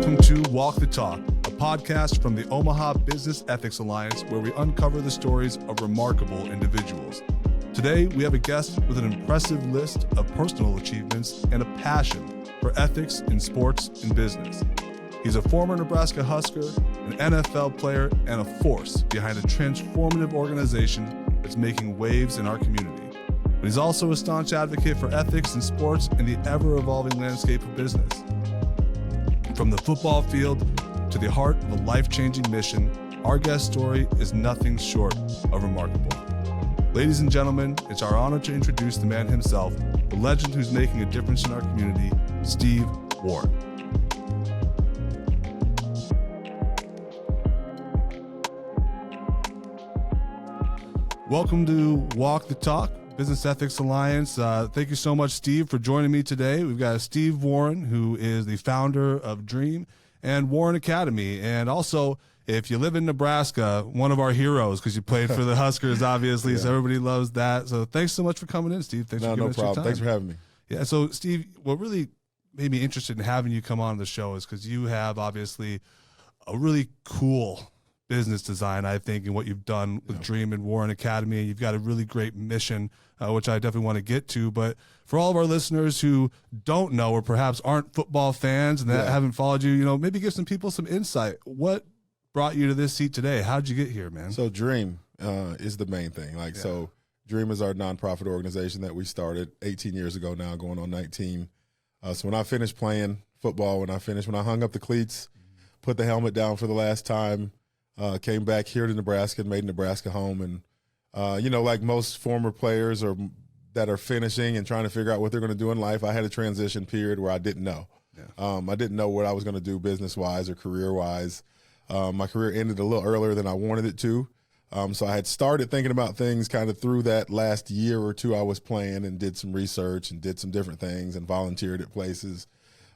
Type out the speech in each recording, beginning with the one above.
Welcome to Walk the Talk, a podcast from the Omaha Business Ethics Alliance where we uncover the stories of remarkable individuals. Today, we have a guest with an impressive list of personal achievements and a passion for ethics in sports and business. He's a former Nebraska Husker, an NFL player, and a force behind a transformative organization that's making waves in our community. But he's also a staunch advocate for ethics in sports and the ever-evolving landscape of business. From the football field to the heart of a life-changing mission, our guest story is nothing short of remarkable. Ladies and gentlemen, it's our honor to introduce the man himself, the legend who's making a difference in our community, Steve Warren. Welcome to Walk the Talk, Business Ethics Alliance. Thank you so much, Steve, for joining me today. We've got Steve Warren, who is the founder of Dream and Warren Academy. And also, if you live in Nebraska, one of our heroes, because you played for the Huskers, obviously, so everybody loves that. So thanks so much for coming in, Steve. Thanks for giving us your time. Thanks for having me. Yeah, so Steve, what really made me interested in having you come on the show is because you have obviously a really cool business design, I think, in what you've done with Dream and Warren Academy. You've got a really great mission, which I definitely want to get to. But for all of our listeners who don't know or perhaps aren't football fans and that haven't followed you, maybe give some people some insight. What brought you to this seat today? How'd you get here, man? So Dream is the main thing. So Dream is our nonprofit organization that we started 18 years ago now, going on 19. So when I finished playing football, when I hung up the cleats, put the helmet down for the last time, came back here to Nebraska and made Nebraska home. And, like most former players or that are finishing and trying to figure out what they're going to do in life, I had a transition period where I didn't know. I didn't know what I was going to do business-wise or career-wise. My career ended a little earlier than I wanted it to. So I had started thinking about things kind of through that last year or two I was playing, and did some research and did some different things and volunteered at places.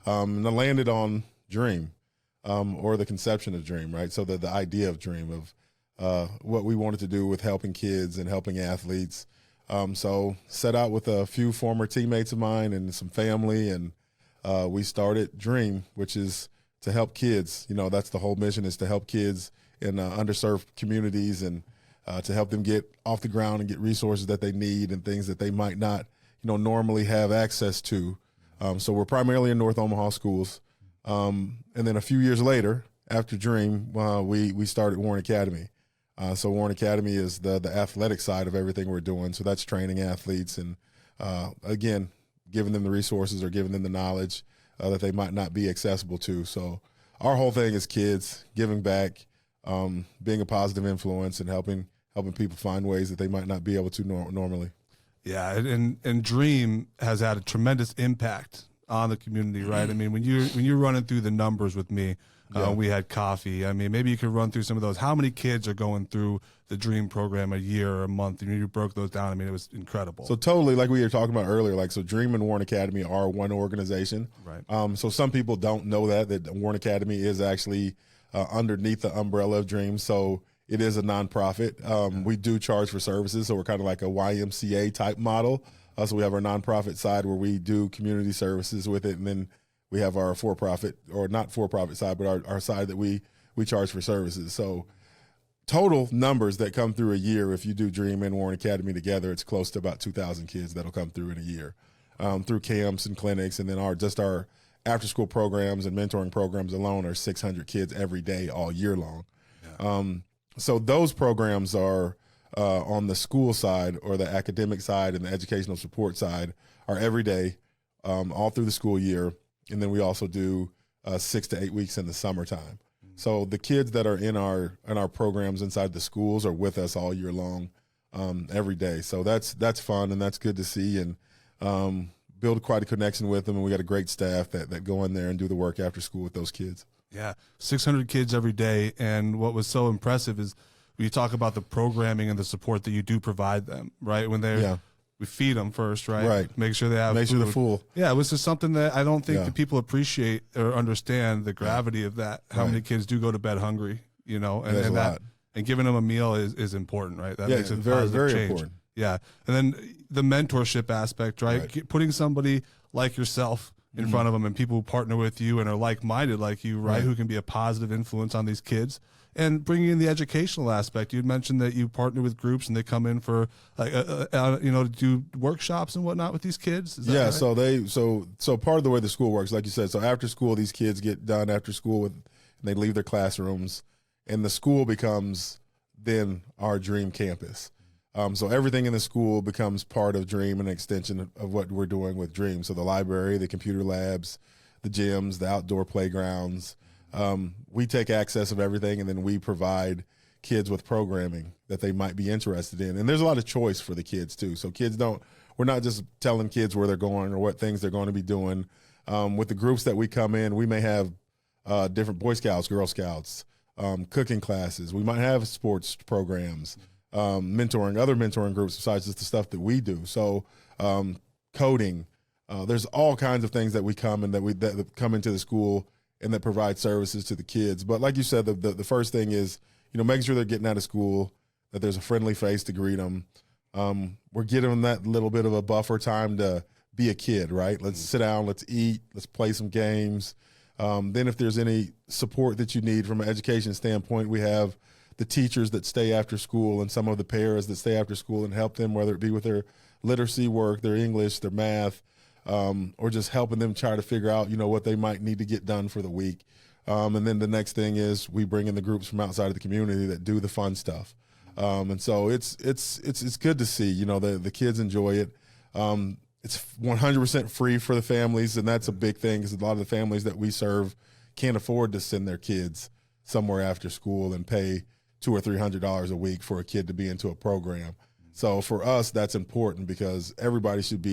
And I landed on Dream. Or the conception of Dream, right? So the idea of Dream, of what we wanted to do with helping kids and helping athletes. So set out with a few former teammates of mine and some family, and we started Dream, which is to help kids. That's the whole mission, is to help kids in underserved communities and to help them get off the ground and get resources that they need and things that they might not, normally have access to. So we're primarily in North Omaha schools. And then a few years later, after Dream, we started Warren Academy. So Warren Academy is the athletic side of everything we're doing. So that's training athletes and, again, giving them the resources or giving them the knowledge that they might not be accessible to. So our whole thing is kids, giving back, being a positive influence, and helping people find ways that they might not be able to normally. Yeah, and Dream has had a tremendous impact on the community, right? I mean, when you're running through the numbers with me, we had coffee. I mean, maybe you could run through some of those. How many kids are going through the Dream program a year or a month? And you broke those down. I mean, it was incredible. So totally, like we were talking about earlier, so Dream and Warren Academy are one organization. Right. So some people don't know that Warren Academy is actually underneath the umbrella of Dream. So it is a nonprofit. We do charge for services, so we're kind of like a YMCA type model. So we have our nonprofit side where we do community services with it, and then we have our for-profit, or not for-profit side, but our side that we charge for services. So total numbers that come through a year, if you do Dream and Warren Academy together, it's close to about 2,000 kids that'll come through in a year through camps and clinics, and then our after-school programs and mentoring programs alone are 600 kids every day all year long. Yeah. So those programs are on the school side, or the academic side and the educational support side, are every day, all through the school year. And then we also do 6 to 8 weeks in the summertime. So the kids that are in our programs inside the schools are with us all year long, every day. So that's fun, and that's good to see, and build quite a connection with them. And we got a great staff that go in there and do the work after school with those kids. Yeah, 600 kids every day. And what was so impressive is we talk about the programming and the support that you do provide them, right? When we feed them first, right? Right. Make sure they have Make food. sure they're full. Yeah, it was just something that I don't think that people appreciate or understand the gravity of that. How many kids do go to bed hungry, and giving them a meal is important, right? That makes it very, very change. important. Yeah. And then the mentorship aspect, right? Putting somebody like yourself in front of them, and people who partner with you and are like-minded like you, right? Who can be a positive influence on these kids. And bringing in the educational aspect, you had mentioned that you partner with groups and they come in for to do workshops and whatnot with these kids. Is that right? So part of the way the school works, like you said, so after school, these kids get done after school and they leave their classrooms, and the school becomes then our Dream campus. So everything in the school becomes part of Dream and an extension of what we're doing with Dream. So the library, the computer labs, the gyms, the outdoor playgrounds. We take access of everything, and then we provide kids with programming that they might be interested in. And there's a lot of choice for the kids too. So we're not just telling kids where they're going or what things they're going to be doing. With the groups that we come in, we may have different Boy Scouts, Girl Scouts, cooking classes. We might have sports programs, other mentoring groups besides just the stuff that we do. So coding, there's all kinds of things that we come and that come into the school and that provide services to the kids. But like you said, the first thing is, making sure they're getting out of school, that there's a friendly face to greet them. We're giving them that little bit of a buffer time to be a kid, right? Let's sit down, let's eat, let's play some games. Then if there's any support that you need from an education standpoint, we have the teachers that stay after school and some of the paras that stay after school and help them, whether it be with their literacy work, their English, their math, or just helping them try to figure out, what they might need to get done for the week. And then the next thing is we bring in the groups from outside of the community that do the fun stuff. And so it's good to see, the kids enjoy it. It's 100% free for the families, and that's a big thing because a lot of the families that we serve can't afford to send their kids somewhere after school and pay $200 or $300 a week for a kid to be into a program. So for us, that's important because everybody should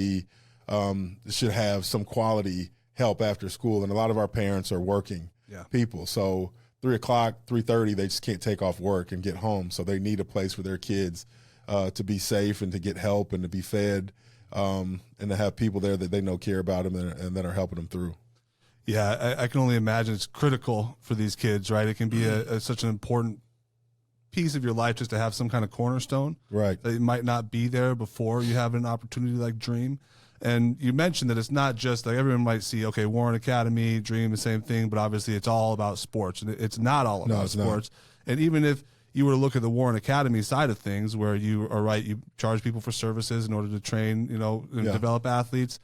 have some quality help after school, and a lot of our parents are working people. So 3 o'clock, 3:30, they just can't take off work and get home. So they need a place for their kids to be safe and to get help and to be fed, and to have people there that they know care about them and that are helping them through. Yeah, I can only imagine it's critical for these kids, right? It can be such an important piece of your life just to have some kind of cornerstone. Right. That might not be there before you have an opportunity like Dream. And you mentioned that it's not just like everyone might see, okay, Warren Academy, Dream, the same thing, but obviously it's all about sports. And it's not all about sports. And even if you were to look at the Warren Academy side of things, where you are right, you charge people for services in order to train, and develop athletes.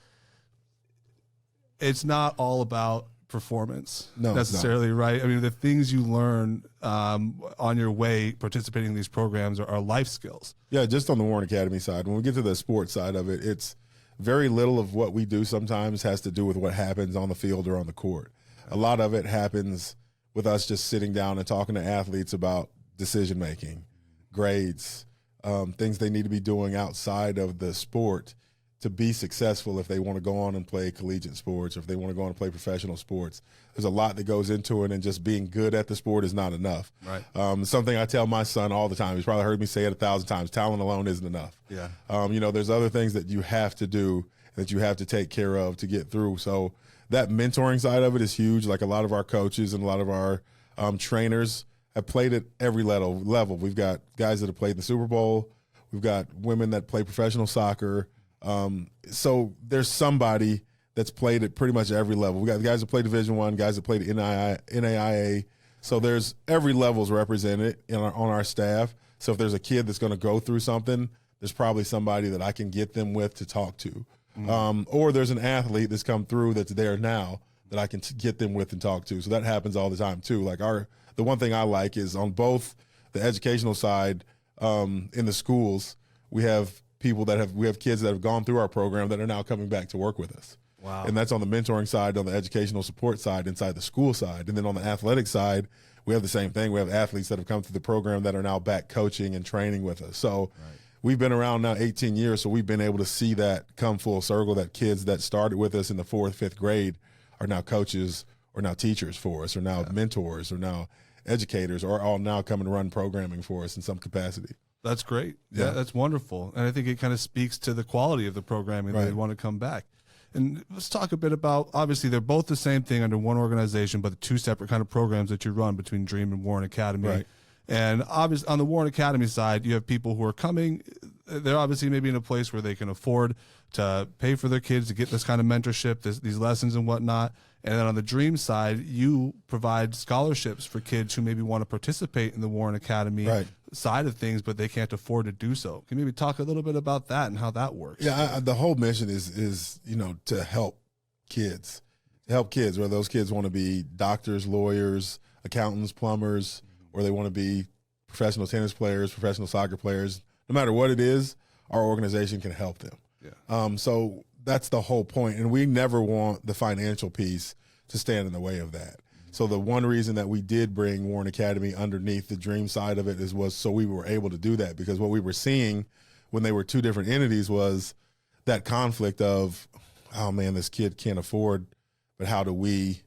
It's not all about performance necessarily, right? I mean, the things you learn on your way participating in these programs are life skills. Yeah, just on the Warren Academy side, when we get to the sports side of it, it's very little of what we do sometimes has to do with what happens on the field or on the court. A lot of it happens with us just sitting down and talking to athletes about decision-making, grades, things they need to be doing outside of the sport to be successful if they want to go on and play collegiate sports or if they want to go on and play professional sports. There's a lot that goes into it, and just being good at the sport is not enough. Right. Something I tell my son all the time. He's probably heard me say it 1,000 times. Talent alone isn't enough. Yeah. There's other things that you have to do, that you have to take care of to get through. So that mentoring side of it is huge. Like a lot of our coaches and a lot of our trainers have played at every level. We've got guys that have played in the Super Bowl. We've got women that play professional soccer. So there's somebody that's played at pretty much every level. We got guys that play Division I, guys that played NAIA. So there's every level's represented on our staff. So if there's a kid that's going to go through something, there's probably somebody that I can get them with to talk to. Or there's an athlete that's come through that's there now that I can get them with and talk to. So that happens all the time too. Like the one thing I like is on both the educational side, in the schools, we have kids that have gone through our program that are now coming back to work with us. Wow. And that's on the mentoring side, on the educational support side, inside the school side. And then on the athletic side, we have the same thing. We have athletes that have come through the program that are now back coaching and training with us. So we've been around now 18 years, so we've been able to see that come full circle, that kids that started with us in the 4th, 5th grade are now coaches or now teachers for us or now mentors or now educators or all now come and run programming for us in some capacity. That's great. Yeah, that's wonderful. And I think it kind of speaks to the quality of the programming that they want to come back. And let's talk a bit about, obviously, they're both the same thing under one organization, but the two separate kind of programs that you run between Dream and Warren Academy. Right. And obviously on the Warren Academy side, you have people who are coming. They're obviously maybe in a place where they can afford to pay for their kids to get this kind of mentorship, these lessons and whatnot. And then on the Dream side, you provide scholarships for kids who maybe want to participate in the Warren Academy side of things, but they can't afford to do so. Can you maybe talk a little bit about that and how that works? Yeah, the whole mission is to help kids, whether those kids want to be doctors, lawyers, accountants, plumbers, or they want to be professional tennis players, professional soccer players. No matter what it is, our organization can help them. Yeah. So that's the whole point, and we never want the financial piece to stand in the way of that. So the one reason that we did bring Warren Academy underneath the Dream side of it was so we were able to do that, because what we were seeing when they were two different entities was that conflict of, oh man, this kid can't afford, but how do we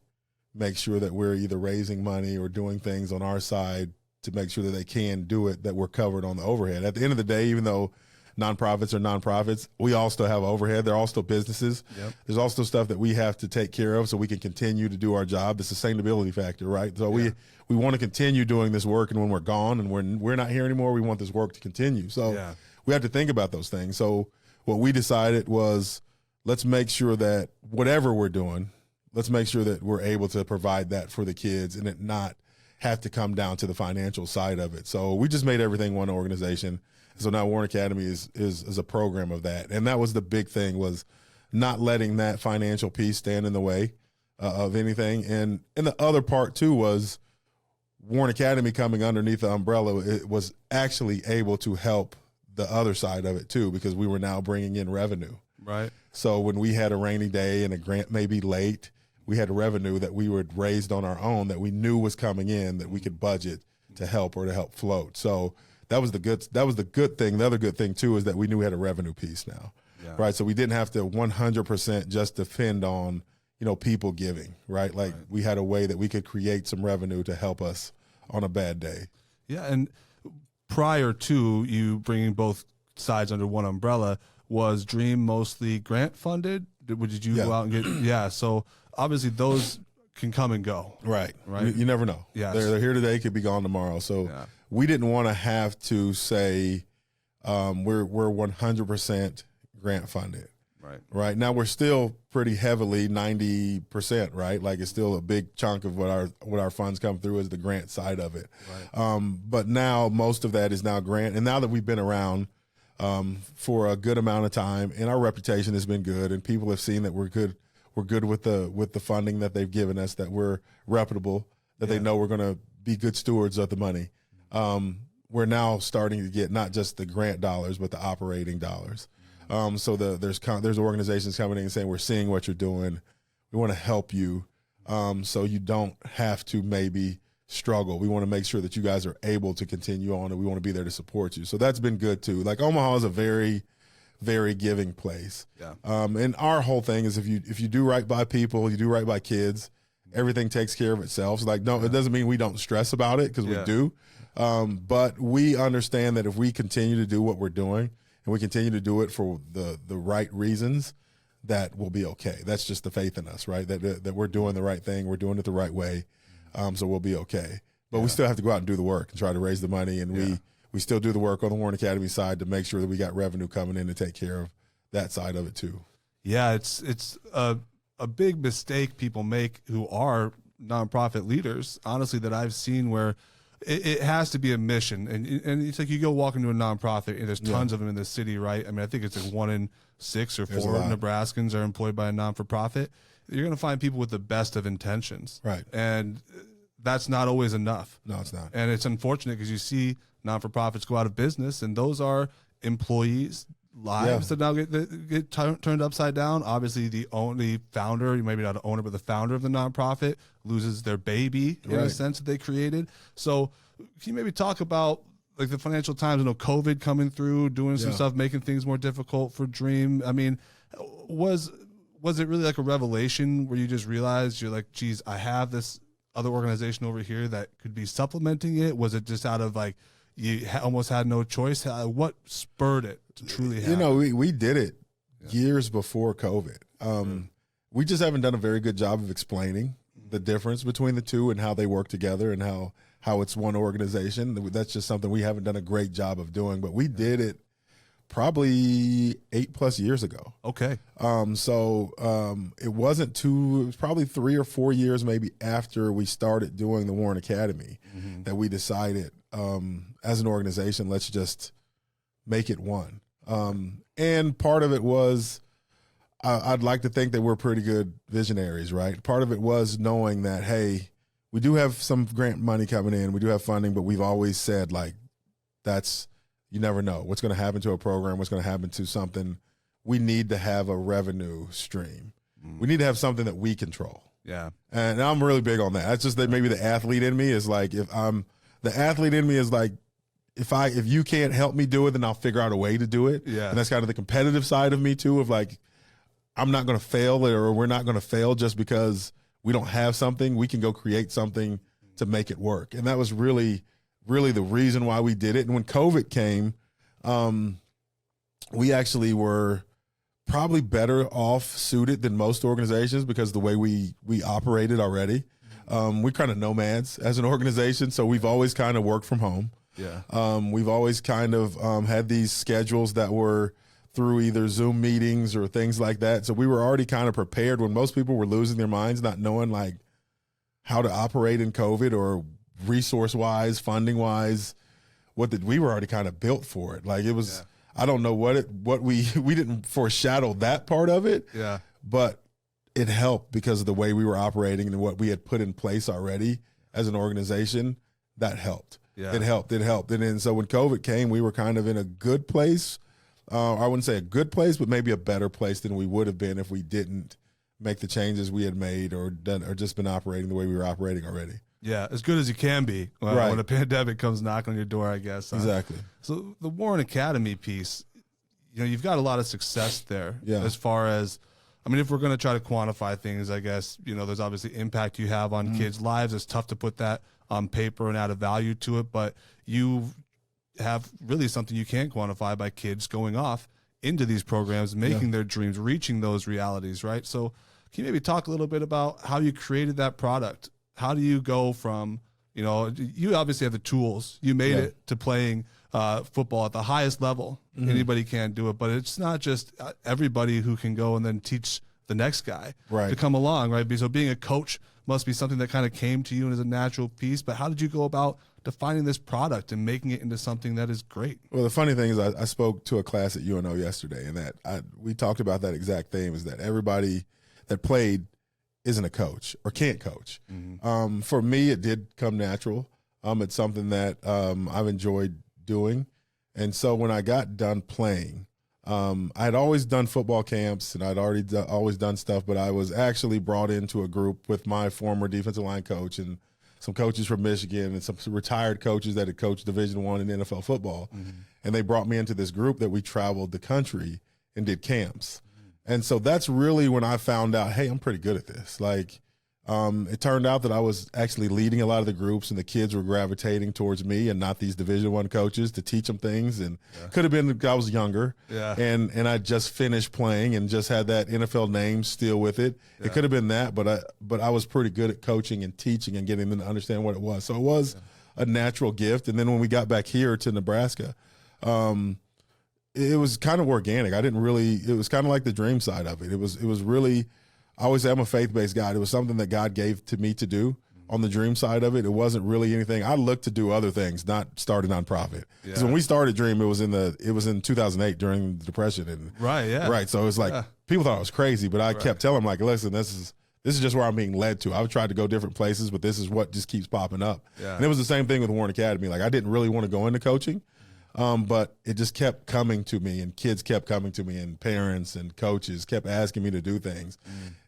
make sure that we're either raising money or doing things on our side to make sure that they can do it, that we're covered on the overhead. At the end of the day, even though nonprofits are nonprofits, we all still have overhead. They're all still businesses. Yep. There's also stuff that we have to take care of so we can continue to do our job, the sustainability factor, right? So we want to continue doing this work, and when we're gone and we're not here anymore, we want this work to continue. So we have to think about those things. So what we decided was, let's make sure that whatever we're doing, let's make sure that we're able to provide that for the kids and it not have to come down to the financial side of it. So we just made everything one organization. So now Warren Academy is a program of that. And that was the big thing, was not letting that financial piece stand in the way of anything. And the other part too was Warren Academy coming underneath the umbrella, it was actually able to help the other side of it too, because we were now bringing in revenue. Right. So when we had a rainy day and a grant may be late, we had revenue that we were raised on our own that we knew was coming in, that we could budget to help float. So that was the good thing. The other good thing too is that we knew we had a revenue piece now, right? So we didn't have to 100% just depend on, people giving, right? Like we had a way that we could create some revenue to help us on a bad day. Yeah. And prior to you bringing both sides under one umbrella, was Dream mostly grant funded? Did you go out and get, so obviously those can come and go. Right. You never know. Yeah. They're here today, could be gone tomorrow. So we didn't want to have to say we're 100% grant funded. Right. Now we're still pretty heavily 90%, right? Like it's still a big chunk of what our funds come through is the grant side of it. Right. But now most of that is now grant. And now that we've been around for a good amount of time, and our reputation has been good, and people have seen that we're good with the funding that they've given us, that we're reputable, that they know we're going to be good stewards of the money. We're now starting to get not just the grant dollars, but the operating dollars. So there's organizations coming in and saying, we're seeing what you're doing. We want to help you so you don't have to maybe struggle. We want to make sure that you guys are able to continue on, and we want to be there to support you. So that's been good too. Like Omaha is a very, very giving place. Yeah. And our whole thing is if you do right by people, you do right by kids, everything takes care of itself. So like, no, it doesn't mean we don't stress about it, because we do. But we understand that if we continue to do what we're doing, and we continue to do it for the right reasons, that we'll be okay. That's just the faith in us, right? That we're doing the right thing. We're doing it the right way. So we'll be okay. But we still have to go out and do the work and try to raise the money. And we still do the work on the Warren Academy side to make sure that we got revenue coming in to take care of that side of it too. Yeah, it's a big mistake people make who are nonprofit leaders, honestly, that I've seen, where it has to be a mission. And it's like you go walk into a nonprofit, and there's tons of them in the city, right? I mean, I think it's like 1 in 6 or 4 Nebraskans are employed by a non-for-profit. You're going to find people with the best of intentions. Right. And that's not always enough. No, it's not. And it's unfortunate because you see non-for-profits go out of business, and those are employees' lives that now get turned upside down. Obviously, the only founder, maybe not an owner, but the founder of the nonprofit loses their baby in a sense that they created. So can you maybe talk about like the financial times? I know COVID coming through, doing some stuff, making things more difficult for Dream. I mean, was it really like a revelation where you just realized you're like, geez, I have this other organization over here that could be supplementing it? Was it just out of like, you almost had no choice? What spurred it to truly happen? We did it years before COVID. We just haven't done a very good job of explaining the difference between the two and how they work together and how it's one organization. That's just something we haven't done a great job of doing, but we did it probably 8+ years ago. Okay. It wasn't it was probably 3 or 4 years maybe after we started doing the Warren Academy that we decided as an organization, let's just make it one. And part of it was, I'd like to think that we're pretty good visionaries, right? Part of it was knowing that, hey, we do have some grant money coming in, we do have funding, but we've always said, like, you never know what's going to happen to a program, what's going to happen to something. We need to have a revenue stream. We need to have something that we control. Yeah. And I'm really big on that. That's just that maybe the athlete in me is like, if you can't help me do it, then I'll figure out a way to do it. Yeah. And that's kind of the competitive side of me too, of like, I'm not going to fail, or we're not going to fail just because we don't have something. We can go create something to make it work. And that was really the reason why we did it. And when COVID came, we actually were probably better off suited than most organizations because the way we operated already. We're kind of nomads as an organization, so we've always kind of worked from home. Yeah. We've always kind of had these schedules that were through either Zoom meetings or things like that. So we were already kind of prepared when most people were losing their minds, not knowing like how to operate in COVID or resource-wise, funding-wise. We were already kind of built for it. Like it was, I don't know what we didn't foreshadow that part of it. Yeah. But it helped because of the way we were operating and what we had put in place already as an organization. That helped. Yeah. It helped. And then so when COVID came, we were kind of in a good place. I wouldn't say a good place, but maybe a better place than we would have been if we didn't make the changes we had made or just been operating the way we were operating already. Yeah, as good as you can be when a pandemic comes knocking on your door, I guess. Exactly. So the Warren Academy piece, you've got a lot of success there as far as, if we're going to try to quantify things, I guess, there's obviously impact you have on kids' lives. It's tough to put that on paper and add a value to it, but you have really something you can quantify by kids going off into these programs, making their dreams, reaching those realities, right? So can you maybe talk a little bit about how you created that product? How do you go from, you obviously have the tools. You made it to playing football at the highest level. Anybody can do it, but it's not just everybody who can go and then teach the next guy to come along, right? So being a coach must be something that kind of came to you and is a natural piece, but how did you go about defining this product and making it into something that is great? Well, the funny thing is I spoke to a class at UNO yesterday, and that we talked about that exact thing, is that everybody that played isn't a coach or can't coach. For me, it did come natural. It's something that I've enjoyed doing. And so when I got done playing, I had always done football camps and I'd already always done stuff, but I was actually brought into a group with my former defensive line coach and some coaches from Michigan and some retired coaches that had coached Division I in NFL football. And they brought me into this group that we traveled the country and did camps. And so that's really when I found out, hey, I'm pretty good at this. Like, it turned out that I was actually leading a lot of the groups and the kids were gravitating towards me and not these Division I coaches to teach them things. And could have been I was younger and I just finished playing and just had that NFL name still with it. It could have been that, but I was pretty good at coaching and teaching and getting them to understand what it was. So it was a natural gift. And then when we got back here to Nebraska, it was kind of organic. It was kind of like the dream side of it. It was really, I always say I'm a faith-based guy. It was something that God gave to me to do on the dream side of it. It wasn't really anything. I looked to do other things, not start a nonprofit. Because when we started Dream, it was in 2008 during the Depression. And so it was like, people thought I was crazy, but I kept telling them, like, listen, this is just where I'm being led to. I've tried to go different places, but this is what just keeps popping up. And it was the same thing with Warren Academy. Like, I didn't really want to go into coaching. But it just kept coming to me, and kids kept coming to me, and parents and coaches kept asking me to do things.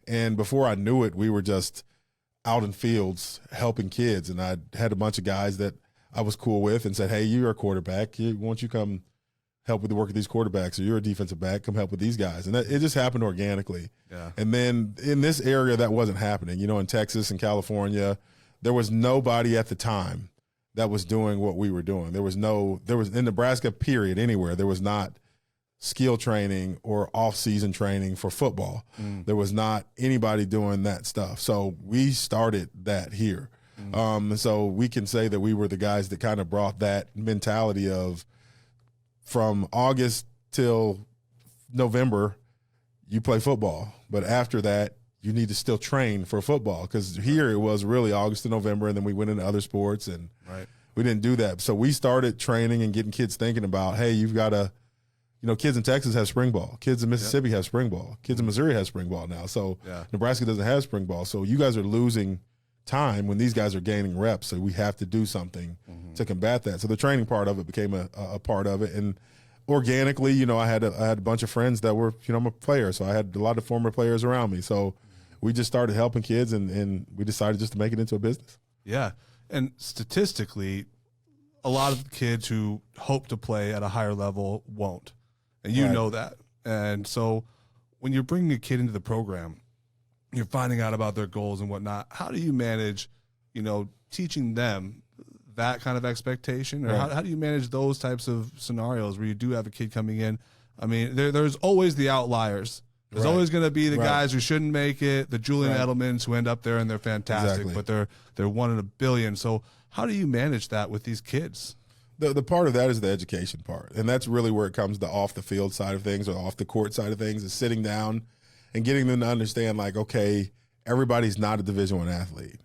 And before I knew it, we were just out in fields helping kids. And I had a bunch of guys that I was cool with and said, hey, you're a quarterback. Why don't you come help with the work of these quarterbacks? Or you're a defensive back. Come help with these guys. And it just happened organically. And then in this area, that wasn't happening. In Texas and California, there was nobody at the time that was doing what we were doing. There was in Nebraska, period, anywhere, there was not skill training or off-season training for football. There was not anybody doing that stuff. So we started that here. So we can say that we were the guys that kind of brought that mentality of from August till November, you play football. But after that, you need to still train for football, because here it was really August to November, and then we went into other sports, and we didn't do that. So we started training and getting kids thinking about, hey, you've got to, kids in Texas have spring ball. Kids in Mississippi have spring ball. Kids in Missouri have spring ball now. So Nebraska doesn't have spring ball. So you guys are losing time when these guys are gaining reps. So we have to do something to combat that. So the training part of it became a part of it. And organically, I had a bunch of friends that were, I'm a player. So I had a lot of former players around me. So we just started helping kids, and we decided just to make it into a business. Yeah. And statistically, a lot of kids who hope to play at a higher level won't. And you know that. And so when you're bringing a kid into the program, you're finding out about their goals and whatnot. How do you manage, teaching them that kind of expectation? Or how do you manage those types of scenarios where you do have a kid coming in? I mean, there's always the outliers. There's always going to be the guys who shouldn't make it, the Julian Edelmans who end up there and they're fantastic, but they're one in a billion. So how do you manage that with these kids? The part of that is the education part, and that's really where it comes to off the field side of things or off the court side of things, is sitting down and getting them to understand, like, okay, everybody's not a Division I athlete,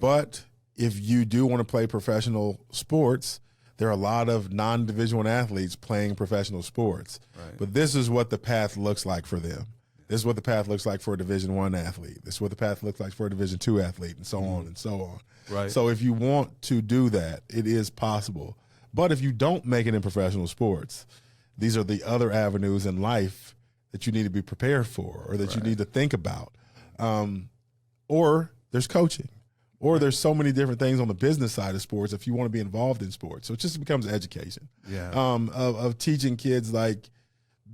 but if you do want to play professional sports, there are a lot of non-Division I athletes playing professional sports, but this is what the path looks like for them. This is what the path looks like for a Division I athlete. This is what the path looks like for a Division II athlete, and so on and so on. Right. So if you want to do that, it is possible. But if you don't make it in professional sports, these are the other avenues in life that you need to be prepared for, or that you need to think about. Or there's coaching, or there's so many different things on the business side of sports if you want to be involved in sports. So it just becomes education of teaching kids, like,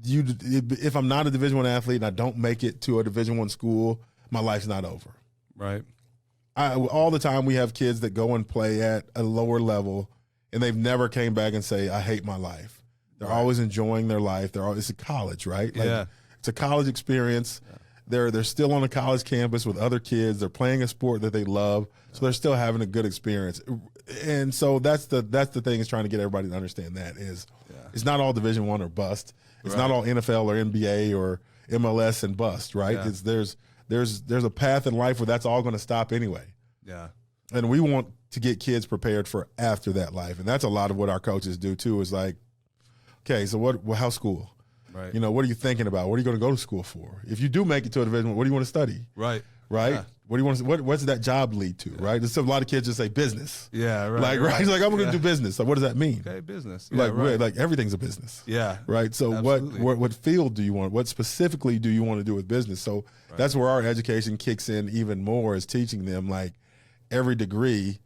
if I'm not a Division I athlete and I don't make it to a Division I school, my life's not over. Right. All the time we have kids that go and play at a lower level, and they've never came back and say, I hate my life. They're always enjoying their life. It's a college, right? Like, it's a college experience. They're still on a college campus with other kids. They're playing a sport that they love, so they're still having a good experience. And so that's the thing, is trying to get everybody to understand that is it's not all Division I or bust. It's not all NFL or NBA or MLS and bust, right? It's there's a path in life where that's all going to stop anyway. Yeah. And we want to get kids prepared for after that life. And that's a lot of what our coaches do too, is like, okay, so how's school? Right. What are you thinking about? What are you going to go to school for? If you do make it to a Division, what do you want to study? Right. Right. Yeah. What do you want to? What's that job lead to? Right. There's a lot of kids just say business. Yeah. Right. Like He's like, I'm going to do business. So what does that mean? Okay, business. Yeah, like everything's a business. Yeah. Right. So what field do you want? What specifically do you want to do with business? So that's where our education kicks in even more, is teaching them, like, every degree,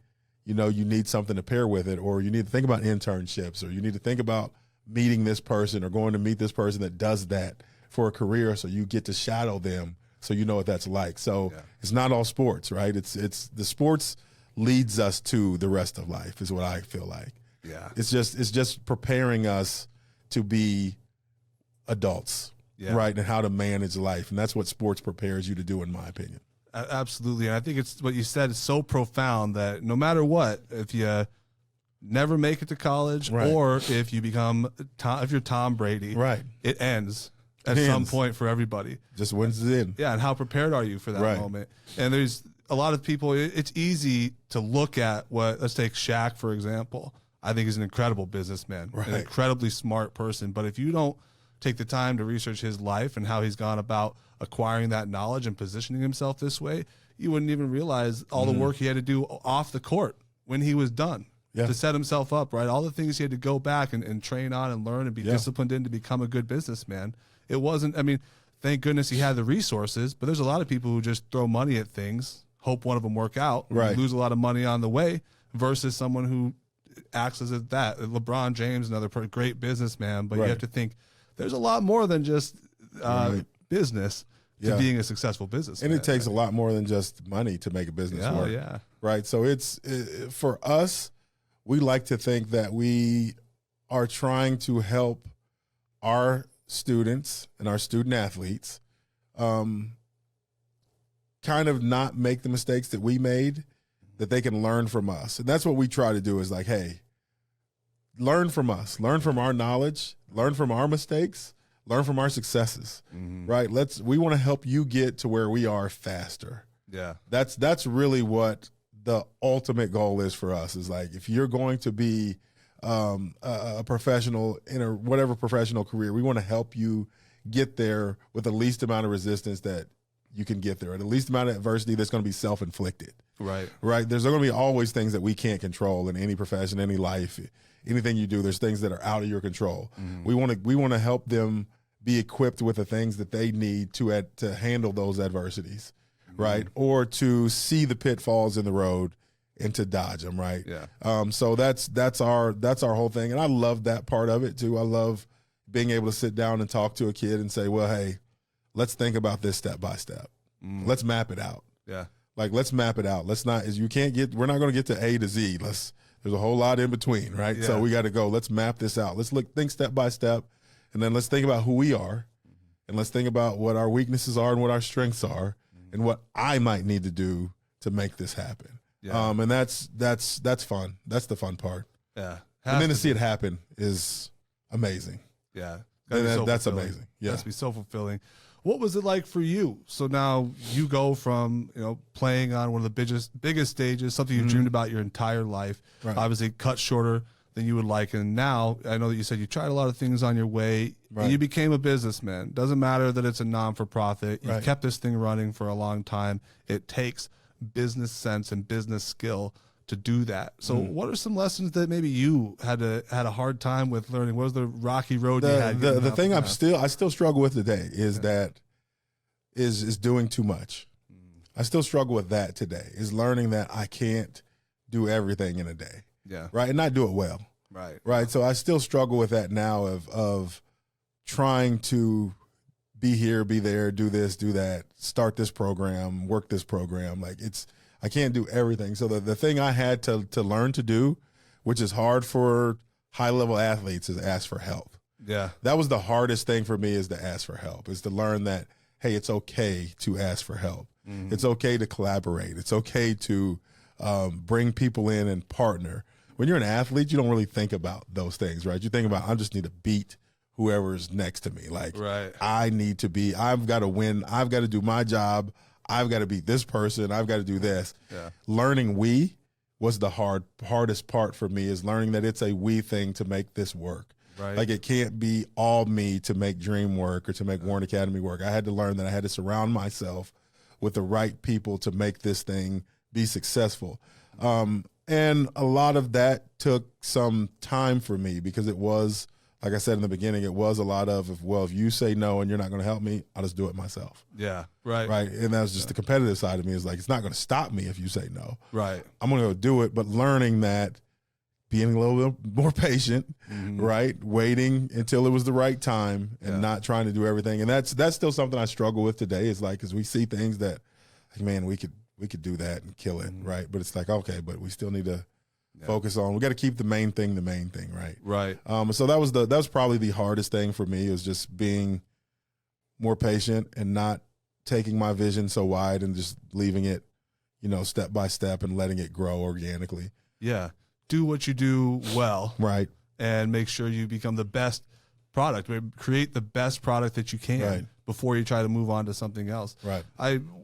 you need something to pair with it, or you need to think about internships, or you need to think about meeting this person or going to meet this person that does that for a career, so you get to shadow them, so you know what that's like. So it's not all sports, right? It's the sports leads us to the rest of life, is what I feel like. Yeah. It's just preparing us to be adults, right? And how to manage life. And that's what sports prepares you to do, in my opinion. Absolutely. And I think it's what you said is so profound, that no matter what, if you never make it to college, or if you if you're Tom Brady, it ends at some point for everybody. Just when's it in? Yeah. And how prepared are you for that moment? And there's a lot of people, it's easy to look at let's take Shaq, for example. I think he's an incredible businessman, an incredibly smart person. But if you don't take the time to research his life and how he's gone about acquiring that knowledge and positioning himself this way, you wouldn't even realize all the work he had to do off the court when he was done to set himself up, right? All the things he had to go back and train on and learn and be disciplined in to become a good businessman. It wasn't, thank goodness he had the resources, but there's a lot of people who just throw money at things, hope one of them work out, lose a lot of money on the way, versus someone who acts as that. LeBron James, another great businessman, but you have to think there's a lot more than just business to being a successful businessman. And it takes a lot more than just money to make a business work. Yeah. Right. So for us, we like to think that we are trying to help our students and our student athletes kind of not make the mistakes that we made, that they can learn from us. And that's what we try to do is like, hey, learn from us, learn from our knowledge, learn from our mistakes, learn from our successes, right? We want to help you get to where we are faster. Yeah. That's really what the ultimate goal is for us, is like, if you're going to be a professional in whatever professional career, we want to help you get there with the least amount of resistance that you can get there, or the least amount of adversity that's going to be self-inflicted. Right. There's going to be always things that we can't control in any profession, any life, anything you do. There's things that are out of your control. We want to help them be equipped with the things that they need to handle those adversities, right? Or to see the pitfalls in the road and to dodge them, right? Yeah. So that's our whole thing, and I love that part of it too. I love being able to sit down and talk to a kid and say, well, hey, let's think about this step by step. Let's map it out. Yeah. Like, let's map it out. We're not going to get to A to Z. There's a whole lot in between, right? Yeah. So we got to go, let's map this out. Let's think step by step, and then let's think about who we are, and let's think about what our weaknesses are and what our strengths are, and what I might need to do to make this happen. Yeah. And that's fun. That's the fun part. Yeah. And then to see it happen is amazing. Yeah. That's amazing. Yeah. That's be so fulfilling. What was it like for you? So now you go from, playing on one of the biggest stages, something you dreamed about your entire life, obviously cut shorter than you would like. And now I know that you said you tried a lot of things on your way, and you became a businessman. Doesn't matter that it's a non-for-profit. You've kept this thing running for a long time. It takes business sense and business skill to do that. So what are some lessons that maybe you had a hard time with learning? What was the rocky road you had? The thing I still struggle with today is is doing too much. I still struggle with that today, is learning that I can't do everything in a day. Yeah. Right. And not do it well. Right. So I still struggle with that now of trying to be here, be there, do this, do that, start this program, work this program. Like, I can't do everything. So the thing I had to learn to do, which is hard for high-level athletes, is ask for help. Yeah. That was the hardest thing for me, is to ask for help, is to learn that, hey, it's okay to ask for help. It's okay to collaborate. It's okay to bring people in and partner. When you're an athlete, you don't really think about those things, right? You think about, I just need to beat whoever's next to me. Like, I've got to win. I've got to do my job. I've got to beat this person. I've got to do this. Yeah. Learning was the hardest part for me, is learning that it's a we thing to make this work. Right. Like, it can't be all me to make Dream work or to make Warren Academy work. I had to learn that I had to surround myself with the right people to make this thing be successful. And a lot of that took some time for me, because it was, like I said in the beginning, it was a lot of, if you say no and you're not going to help me, I'll just do it myself. Yeah. Right. And that was just the competitive side of me, is like, it's not going to stop me if you say no. Right. I'm going to go do it, but learning that, being a little bit more patient, right? Waiting until it was the right time, and not trying to do everything. And that's still something I struggle with today, is like, because we see things that, like, man, we could do that and kill it, right? But it's like, okay, but we still need to focus on, we got to keep the main thing, right? Right. So that was probably the hardest thing for me, is just being more patient and not taking my vision so wide and just leaving it, step by step, and letting it grow organically. Yeah. Do what you do well. Right. And make sure you become the best product. Create the best product that you can before you try to move on to something else. Right.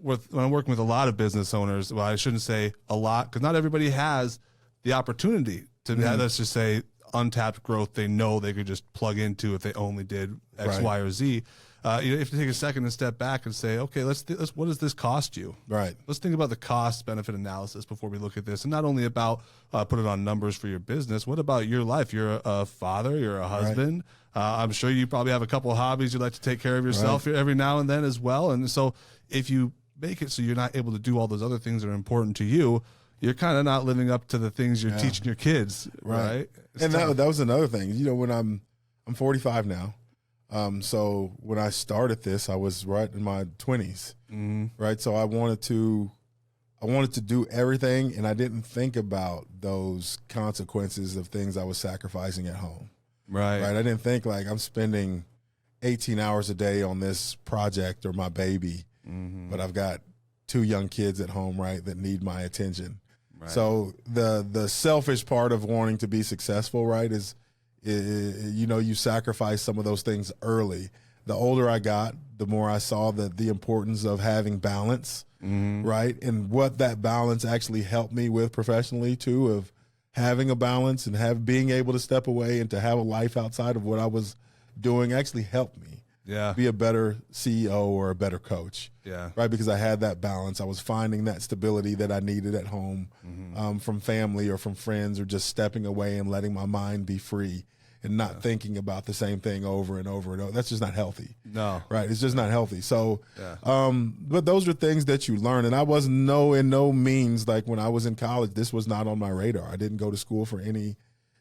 When I'm working with a lot of business owners, well, I shouldn't say a lot, because not everybody has the opportunity to have, let's just say, untapped growth they know they could just plug into if they only did X, Y, or Z. You have to take a second and step back and say, okay, let's what does this cost you? Right. Let's think about the cost-benefit analysis before we look at this, and not only about put it on numbers for your business. What about your life? You're a father. You're a husband. I'm sure you probably have a couple of hobbies you'd like to take care of yourself every now and then as well. And so if you make it so you're not able to do all those other things that are important to you, you're kind of not living up to the things you're teaching your kids, right? And that was another thing. When I'm 45 now. So when I started this, I was right in my 20s, right? So I wanted to do everything, and I didn't think about those consequences of things I was sacrificing at home. Right. I didn't think, like, I'm spending 18 hours a day on this project or my baby, but I've got 2 young kids at home, right, that need my attention. Right. So the selfish part of wanting to be successful, right, is you sacrifice some of those things early. The older I got, the more I saw the importance of having balance, right, and what that balance actually helped me with professionally too, of having a balance and being able to step away and to have a life outside of what I was doing actually helped me be a better CEO or a better coach. Yeah. Right. Because I had that balance. I was finding that stability that I needed at home, from family or from friends, or just stepping away and letting my mind be free and not thinking about the same thing over and over and over. That's just not healthy. No. Right. It's just not healthy. So, but those are things that you learn. And I was in no means, like when I was in college, this was not on my radar. I didn't go to school for any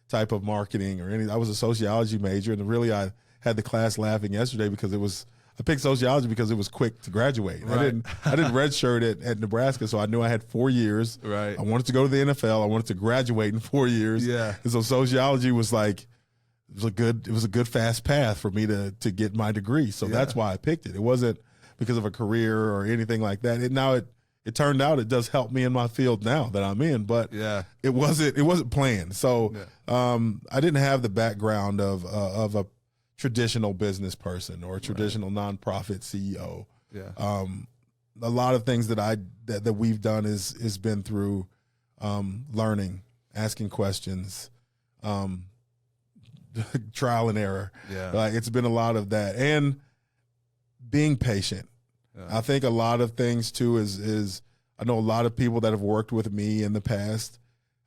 type of marketing or I was a sociology major, and really I had the class laughing yesterday because I picked sociology because it was quick to graduate. Right. I didn't redshirt at Nebraska, so I knew I had 4 years. Right. I wanted to go to the NFL. I wanted to graduate in 4 years. Yeah. And so sociology was like, it was a good fast path for me to get my degree. So that's why I picked it. It wasn't because of a career or anything like that. It turned out it does help me in my field now that I'm in, but it wasn't planned. So I didn't have the background of a traditional business person or a traditional nonprofit CEO. Yeah. A lot of things that we've done is been through learning, asking questions, trial and error. Yeah. Like it's been a lot of that, and being patient. Yeah. I think a lot of things too is I know a lot of people that have worked with me in the past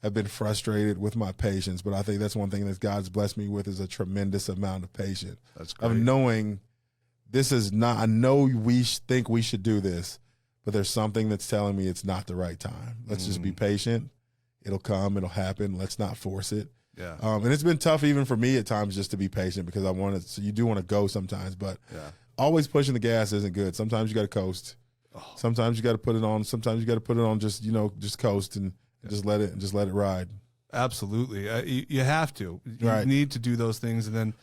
have been frustrated with my patience, but I think that's one thing that God's blessed me with is a tremendous amount of patience. That's great. Of knowing this is not, I know we think we should do this, but there's something that's telling me it's not the right time. Let's just be patient. It'll come, it'll happen. Let's not force it. Yeah. And it's been tough even for me at times just to be patient because so you do want to go sometimes, but always pushing the gas isn't good. Sometimes you got to coast. Oh. Sometimes you got to put it on. Sometimes you got to put it on just coast and just let it ride. Absolutely. You have to. You need to do those things. And then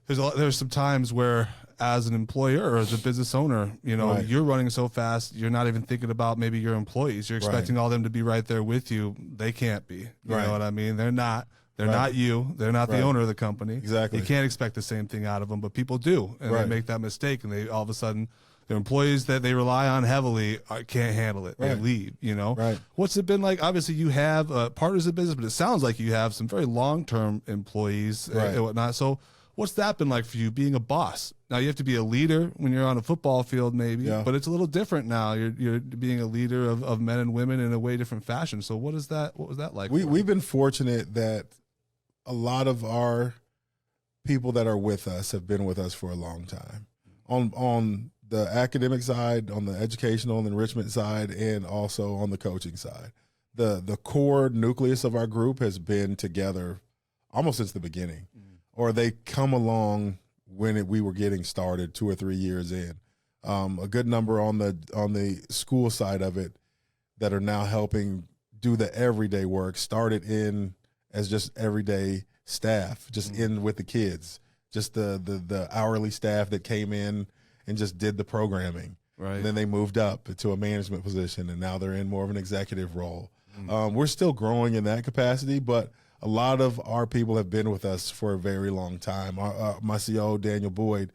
there's some times where as an employer or as a business owner, you're running so fast, you're not even thinking about maybe your employees. You're expecting all them to be right there with you. They can't be. You know what I mean? They're not. They're not you. They're not the owner of the company. Exactly. You can't expect the same thing out of them, but people do. And they make that mistake, and they all of a sudden, their employees that they rely on heavily can't handle it. They leave, Right. What's it been like? Obviously, you have partners in business, but it sounds like you have some very long-term employees and whatnot. So what's that been like for you, being a boss? Now, you have to be a leader when you're on a football field maybe, but it's a little different now. You're being a leader of men and women in a way different fashion. So what was that like? We've been fortunate that a lot of our people that are with us have been with us for a long time. On the academic side, on the educational and enrichment side, and also on the coaching side. The core nucleus of our group has been together almost since the beginning, or they come along when we were getting started 2 or 3 years in. A good number on the school side of it that are now helping do the everyday work, started in as just everyday staff, just in with the kids, just the hourly staff that came in and just did the programming. Right. And then they moved up to a management position, and now they're in more of an executive role. We're still growing in that capacity, but a lot of our people have been with us for a very long time. My CEO, Daniel Boyd,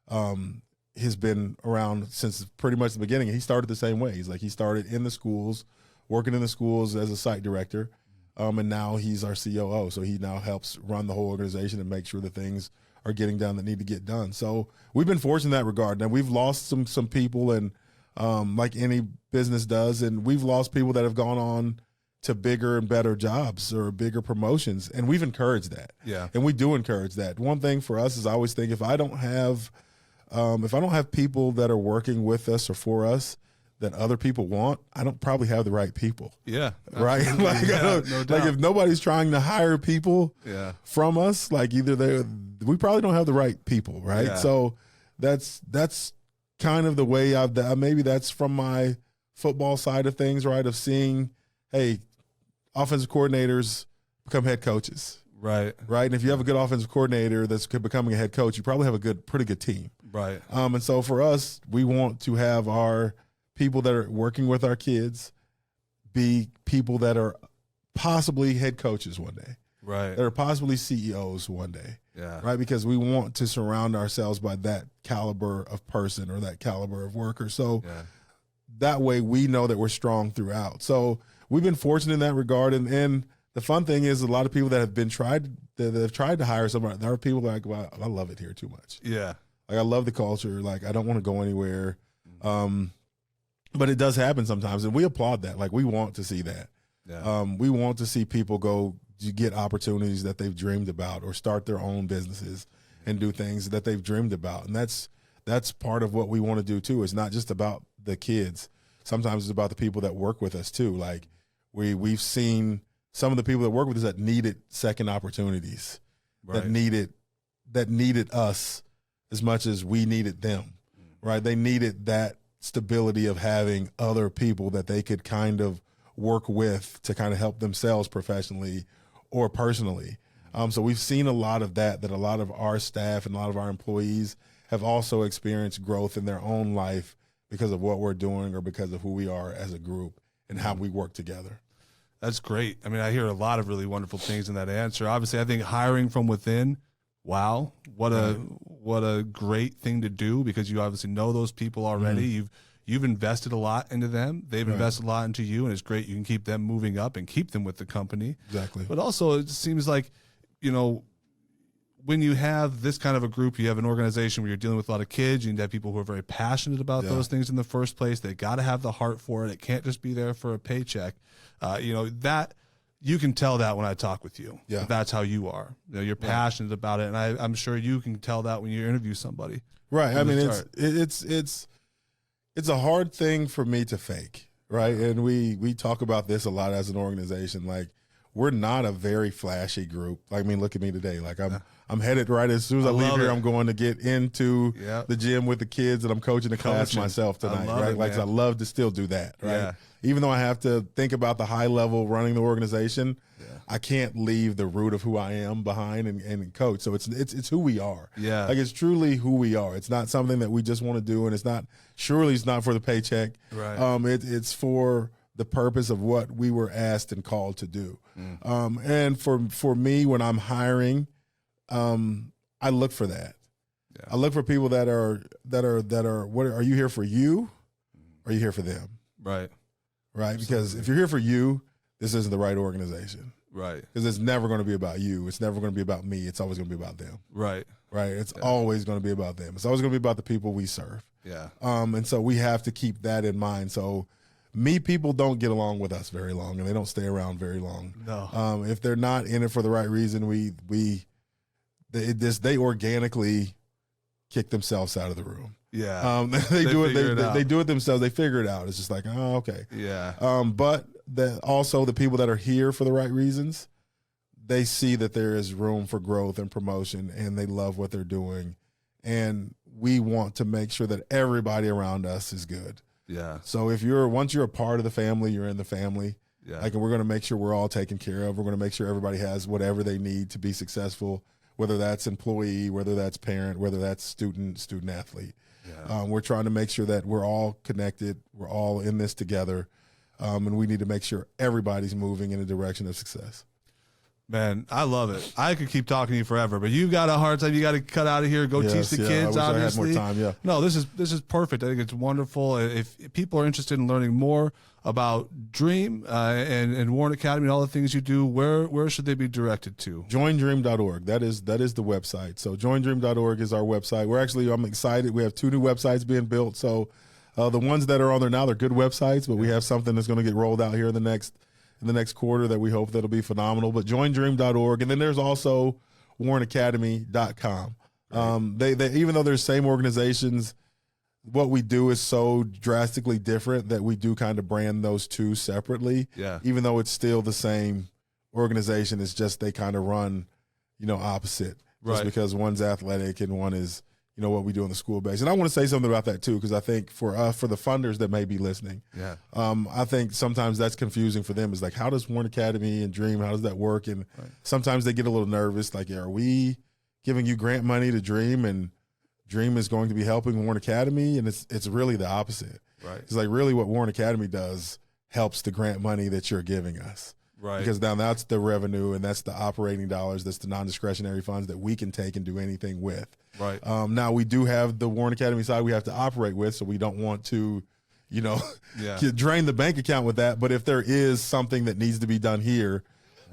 has been around since pretty much the beginning. He started the same way. He started in the schools, working in the schools as a site director, and now he's our COO. So he now helps run the whole organization and make sure that things are getting done that need to get done. So we've been fortunate in that regard. Now, we've lost some people, and like any business does, and we've lost people that have gone on to bigger and better jobs or bigger promotions, and we've encouraged that. Yeah, and we do encourage that. One thing for us is I always think if I don't have people that are working with us or for us that other people want, I don't probably have the right people. Yeah, right. No doubt. Like if nobody's trying to hire people from us, like we probably don't have the right people, right? Yeah. So that's kind of the way maybe that's from my football side of things, right? Of seeing, hey, offensive coordinators become head coaches, Right. And if you have a good offensive coordinator that's becoming a head coach, you probably have a pretty good team. Right. And so for us, we want to have our people that are working with our kids be people that are possibly head coaches one day. Right. That are possibly CEOs one day. Yeah. Right. Because we want to surround ourselves by that caliber of person or that caliber of worker. So that way we know that we're strong throughout. So we've been fortunate in that regard. And the fun thing is a lot of people that have tried to hire somebody, there are people that are like, well, I love it here too much. Yeah. Like I love the culture. Like I don't want to go anywhere. But it does happen sometimes. And we applaud that. Like we want to see that. Yeah. We want to see people go to get opportunities that they've dreamed about or start their own businesses and do things that they've dreamed about. And that's part of what we want to do too. It's not just about the kids. Sometimes it's about the people that work with us too. Like we've seen some of the people that work with us that needed second opportunities, that needed us as much as we needed them, right? They needed that stability of having other people that they could kind of work with to kind of help themselves professionally or personally. So we've seen a lot of that a lot of our staff and a lot of our employees have also experienced growth in their own life because of what we're doing or because of who we are as a group and how we work together. That's great. I mean, I hear a lot of really wonderful things in that answer. Obviously, I think hiring from within, wow, what a great thing to do because you obviously know those people already. You've invested a lot into them. They've invested a lot into you, and it's great you can keep them moving up and keep them with the company. Exactly. But also, it seems like, when you have this kind of a group, you have an organization where you're dealing with a lot of kids, you need to have people who are very passionate about those things in the first place. They got to have the heart for it. It can't just be there for a paycheck. That you can tell that when I talk with you. Yeah. That's how you are. You're passionate about it, and I'm sure you can tell that when you interview somebody. Right. I mean, it's a hard thing for me to fake, right? And we talk about this a lot as an organization. Like, we're not a very flashy group. Like, I mean, look at me today. Like, I'm headed right as soon as I leave here. I'm going to get into the gym with the kids, and I'm coaching the class myself tonight, right? Like, I love to still do that, right? Yeah. Even though I have to think about the high level running the organization, I can't leave the root of who I am behind and coach. So it's who we are. Yeah. Like, it's truly who we are. It's not something that we just want to do, and it's not for the paycheck. Right. It's for the purpose of what we were asked and called to do. And for me, when I'm hiring, I look for that. Yeah. I look for people that are what are you here for you? Or are you here for them? Right. Right. Because if you're here for you, this isn't the right organization. Right. Because it's never going to be about you. It's never going to be about me. It's always going to be about them. Right. Right. It's always going to be about them. It's always going to be about the people we serve. Yeah. And so we have to keep that in mind. So people don't get along with us very long, and they don't stay around very long. No. If they're not in it for the right reason, they organically kick themselves out of the room. Yeah. They do it. They do it themselves. They figure it out. It's just like, oh, okay. Yeah. But also the people that are here for the right reasons, they see that there is room for growth and promotion, and they love what they're doing. And we want to make sure that everybody around us is good. Yeah. So once you're a part of the family, you're in the family. Yeah. Like, and we're going to make sure we're all taken care of. We're going to make sure everybody has whatever they need to be successful, whether that's employee, whether that's parent, whether that's student athlete. Yeah. We're trying to make sure that we're all connected. We're all in this together. And we need to make sure everybody's moving in a direction of success. Man, I love it. I could keep talking to you forever, but you've got a hard time. You got to cut out of here, go teach the kids. I wish obviously, I had more time. No, this is perfect. I think it's wonderful. If people are interested in learning more about Dream and Warren Academy and all the things you do, where should they be directed to? JoinDream.org. That is the website. So JoinDream.org is our website. I'm excited. We have 2 new websites being built. So the ones that are on there now, they're good websites, but we have something that's going to get rolled out here in the next quarter that we hope that'll be phenomenal. But joindream.org. And then there's also warrenacademy.com. They even though they're the same organizations, what we do is so drastically different that we do kind of brand those two separately. Yeah. Even though it's still the same organization, it's just they kind of run, opposite. Right. Just because one's athletic and one is, what we do in the school base. And I want to say something about that too, because I think for the funders that may be listening, I think sometimes that's confusing for them. Is like, how does Warren Academy and Dream, how does that work? And sometimes they get a little nervous, like, are we giving you grant money to Dream, and Dream is going to be helping Warren Academy? And it's really the opposite. Right. It's like really what Warren Academy does helps the grant money that you're giving us. Right. Because now that's the revenue and that's the operating dollars, that's the non-discretionary funds that we can take and do anything with. Right. Now we do have the Warren Academy side we have to operate with, so we don't want to, drain the bank account with that. But if there is something that needs to be done here,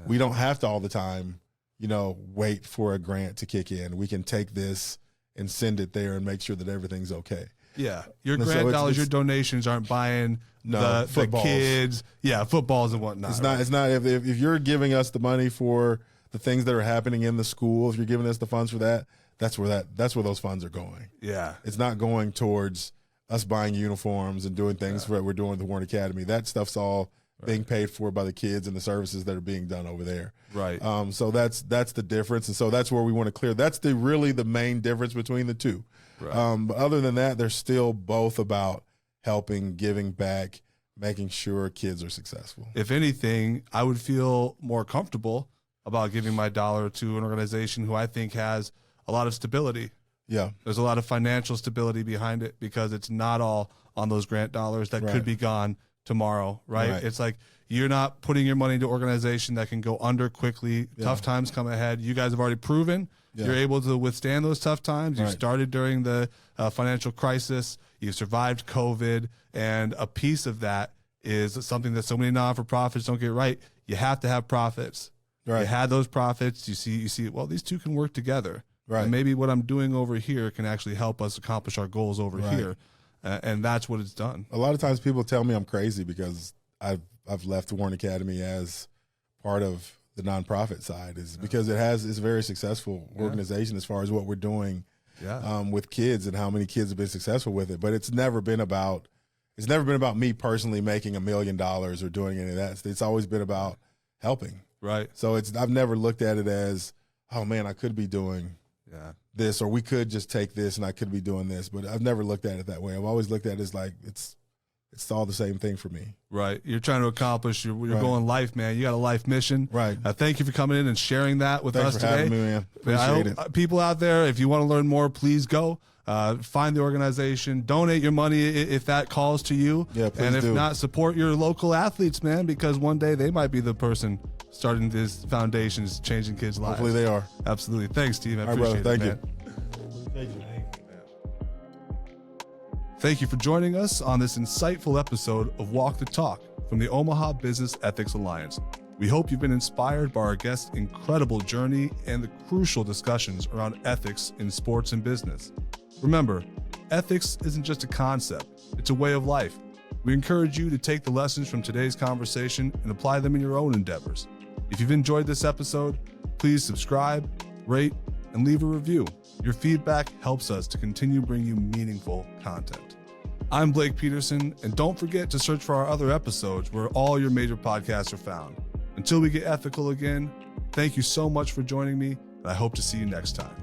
we don't have to all the time, wait for a grant to kick in. We can take this and send it there and make sure that everything's okay. Yeah. Your grant dollars, your donations aren't buying the kids. Yeah, footballs and whatnot. It's not if you're giving us the money for the things that are happening in the school, if you're giving us the funds for that, that's where those funds are going. Yeah. It's not going towards us buying uniforms and doing things that we're doing with the Warren Academy. That stuff's all being paid for by the kids and the services that are being done over there. Right. So that's the difference. And so that's where we want to clear. That's really the main difference between the two. Right. But other than that, they're still both about helping, giving back, making sure kids are successful. If anything, I would feel more comfortable about giving my dollar to an organization who I think has a lot of stability. Yeah. There's a lot of financial stability behind it, because it's not all on those grant dollars that could be gone tomorrow, right? It's like you're not putting your money into an organization that can go under quickly. Tough times come ahead. You guys have already proven you're able to withstand those tough times. You started during the financial crisis. You've survived COVID. And a piece of that is something that so many non-for-profits don't get right. You have to have profits. Right. You had those profits. You see, well, these two can work together. Right. And maybe what I'm doing over here can actually help us accomplish our goals over here. And that's what it's done. A lot of times people tell me I'm crazy because I've left Warren Academy as part of the nonprofit side, is because it's a very successful organization as far as what we're doing with kids and how many kids have been successful with it. But it's never been about me personally making $1 million or doing any of that. It's always been about helping. Right. So I've never looked at it as, oh man, I could be doing this, or we could just take this and I could be doing this. But I've never looked at it that way. I've always looked at it as like it's all the same thing for me. Right. You're trying to accomplish your going life, man. You got a life mission. Right. Thank you for coming in and sharing that with us today. Thanks for having me, man. Appreciate it. People out there, if you want to learn more, please go. Find the organization, donate your money if that calls to you. Yeah, please and if do. not, support your local athletes, man, because one day they might be the person starting these foundations, changing kids' lives. Hopefully they are. Absolutely. Thanks, Steve. I All right, appreciate brother. it, man. Thank you. Thank you for joining us on this insightful episode of Walk the Talk from the Omaha Business Ethics Alliance. We hope you've been inspired by our guest's incredible journey and the crucial discussions around ethics in sports and business. Remember, ethics isn't just a concept, it's a way of life. We encourage you to take the lessons from today's conversation and apply them in your own endeavors. If you've enjoyed this episode, please subscribe, rate, and leave a review. Your feedback helps us to continue bringing you meaningful content. I'm Blake Peterson, and don't forget to search for our other episodes where all your major podcasts are found. Until we get ethical again, thank you so much for joining me, and I hope to see you next time.